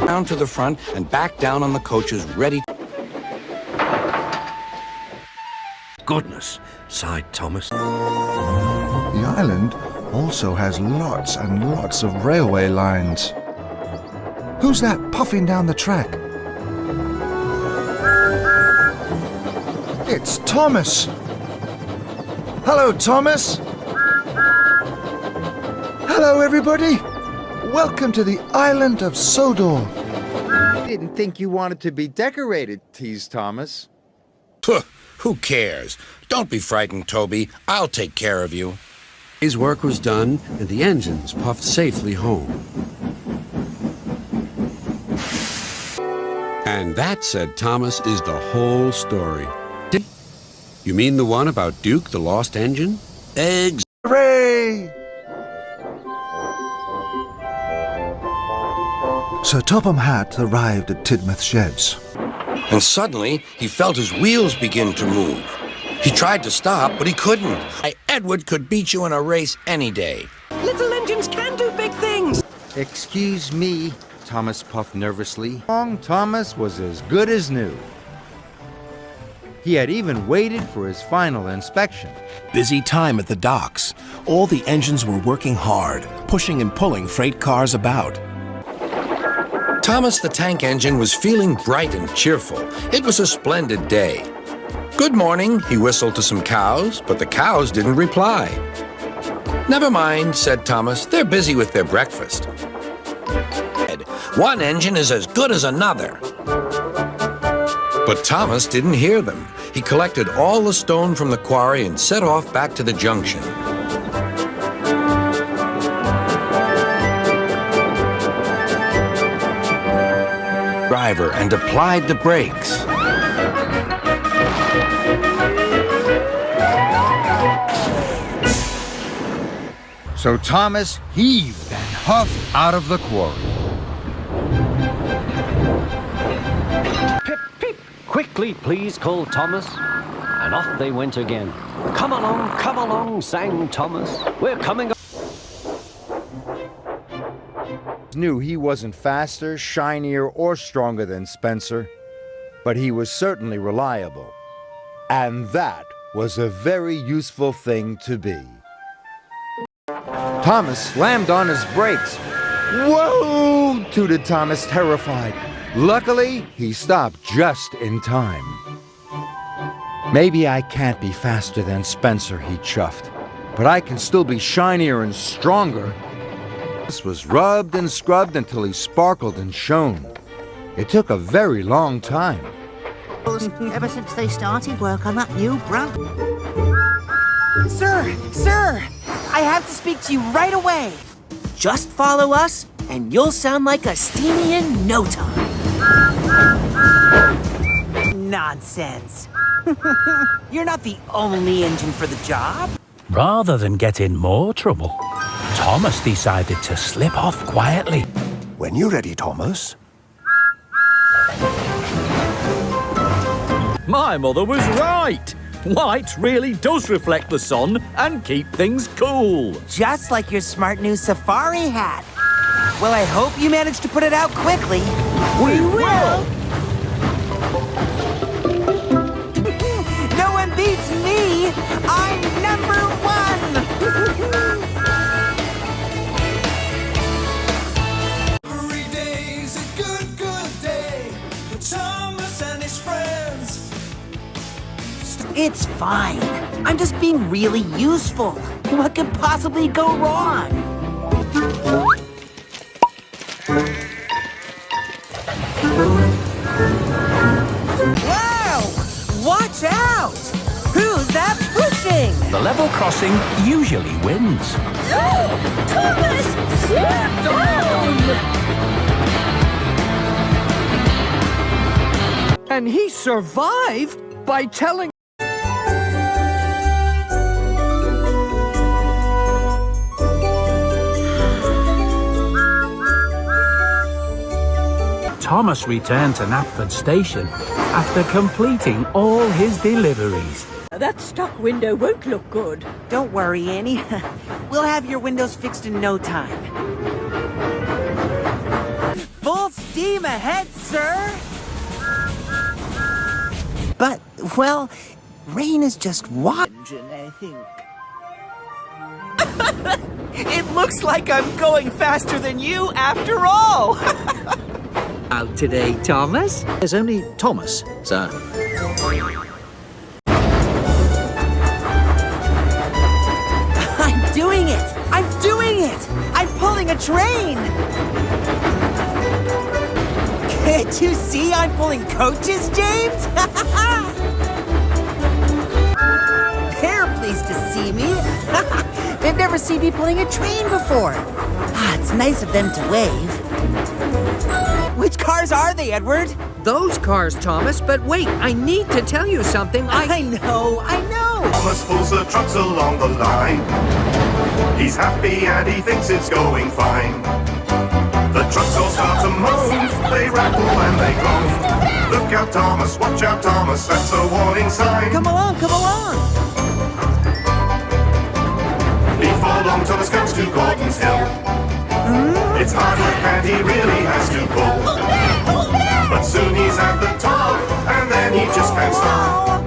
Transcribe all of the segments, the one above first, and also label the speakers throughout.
Speaker 1: Down to the front and back down on the coaches, ready.
Speaker 2: Goodness, sighed Thomas.
Speaker 3: The island also has lots and lots of railway lines. Who's that puffing down the track? It's Thomas! Hello, Thomas! Hello, everybody! Welcome to the island of Sodor.
Speaker 4: Didn't think you wanted to be decorated, teased Thomas.
Speaker 1: Who cares? Don't be frightened, Toby. I'll take care of you.
Speaker 2: His work was done, and the engines puffed safely home. And that, said Thomas, is the whole story. You mean the one about Duke, the lost engine?
Speaker 1: Eggs.
Speaker 3: Hooray! Sir Topham Hatt arrived at Tidmouth Sheds.
Speaker 1: And suddenly, he felt his wheels begin to move. He tried to stop, but he couldn't. Edward could beat you in a race any day.
Speaker 5: Little engines can do big things.
Speaker 4: Excuse me, Thomas puffed nervously. Thomas was as good as new. He had even waited for his final inspection.
Speaker 6: Busy time at the docks. All the engines were working hard, pushing and pulling freight cars about.
Speaker 1: Thomas the Tank Engine was feeling bright and cheerful. It was a splendid day. Good morning, he whistled to some cows, but the cows didn't reply. Never mind, said Thomas. They're busy with their breakfast. One engine is as good as another. But Thomas didn't hear them. He collected all the stone from the quarry and set off back to the junction. Driver and applied the brakes.
Speaker 4: So Thomas heaved and huffed out of the quarry.
Speaker 7: Pip, pip! Quickly, please, called Thomas. And off they went again. Come along, sang Thomas. We're coming.
Speaker 4: Knew he wasn't faster, shinier, or stronger than Spencer, but he was certainly reliable. And that was a very useful thing to be. Thomas slammed on his brakes. Whoa! Tooted Thomas, terrified. Luckily, he stopped just in time. Maybe I can't be faster than Spencer, he chuffed, but I can still be shinier and stronger. This was rubbed and scrubbed until he sparkled and shone. It took a very long time.
Speaker 8: Ever since they started work on that new brand.
Speaker 5: Sir, I have to speak to you right away.
Speaker 8: Just follow us, and you'll sound like a steamy in no time. Nonsense. You're not the only engine for the job.
Speaker 9: Rather than get in more trouble, Thomas decided to slip off quietly.
Speaker 6: When you're ready, Thomas.
Speaker 9: My mother was right. White really does reflect the sun and keep things cool.
Speaker 8: Just like your smart new safari hat. Well, I hope you managed to put it out quickly. We will! No one beats me! I'm #1!
Speaker 10: Every day's a good day for Thomas and his friends.
Speaker 8: It's fine. I'm just being really useful. What could possibly go wrong? Wow! Watch out! Who's that pushing?
Speaker 9: The level crossing usually wins.
Speaker 8: Thomas! Slow down!
Speaker 5: And he survived by telling...
Speaker 9: Thomas returned to Knapford Station after completing all his deliveries.
Speaker 5: that stuck window won't look good.
Speaker 8: Don't worry, Annie. We'll have your windows fixed in no time. Full steam ahead, sir! But, well, rain is just engine, I think.
Speaker 5: It looks like I'm going faster than you after all!
Speaker 11: Out today, Thomas?
Speaker 9: There's only Thomas, sir.
Speaker 8: I'm doing it! I'm doing it! I'm pulling a train! Can't you see I'm pulling coaches, James? They're pleased to see me. They've never seen me pulling a train before. It's nice of them to wave. Which cars are they, Edward?
Speaker 11: Those cars, Thomas, but wait, I need to tell you something.
Speaker 8: I know.
Speaker 10: Thomas pulls the trucks along the line. He's happy and he thinks it's going fine. The trucks all start to moan, they rattle and they groan. Look out, Thomas, watch out, Thomas, that's a warning sign.
Speaker 8: Come along.
Speaker 10: Before long, Thomas comes to Gordon's Hill. It's hard work and he really has to pull. But soon he's at the top, and then he just can't stop.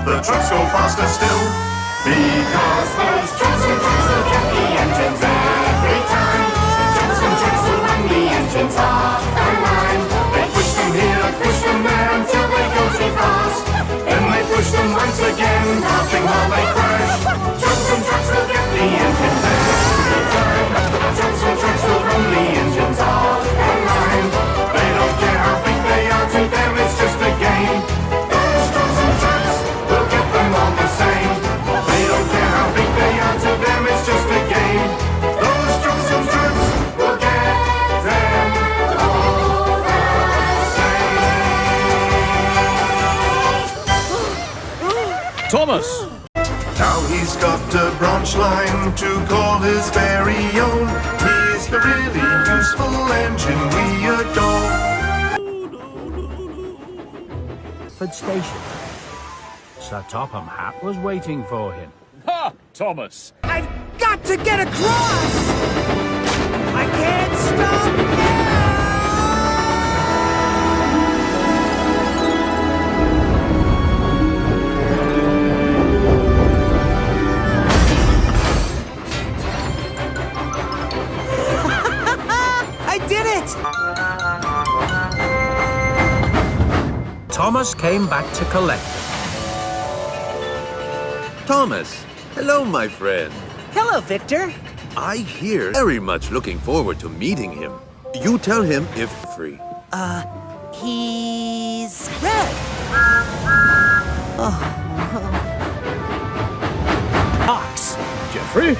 Speaker 10: The trucks go faster still, because those trucks will get the engines every time. Trucks will run the engines off the line. They push them here, push them there, until they go too fast. Then they push them once again, laughing while they crash. Trucks will get the engines every time. Trucks will run the engines off the line. They don't care how big they are, to them it's just a game. Those trucks will get them all the same. They don't care how big they are, to them it's just a game. Those trucks will get them all the same.
Speaker 9: Thomas!
Speaker 10: Now he's got a branch line to call his very own. He's the really useful engine we adore.
Speaker 9: Station. Sir Topham Hatt was waiting for him. Ha! Thomas!
Speaker 5: I've got to get across! I can't stop
Speaker 8: I did it!
Speaker 6: Thomas came back to collect them.
Speaker 12: Thomas, hello, my friend.
Speaker 8: Hello, Victor.
Speaker 12: I hear very much looking forward to meeting him. You tell him if free.
Speaker 8: He's red.
Speaker 9: Ox! Jeffrey?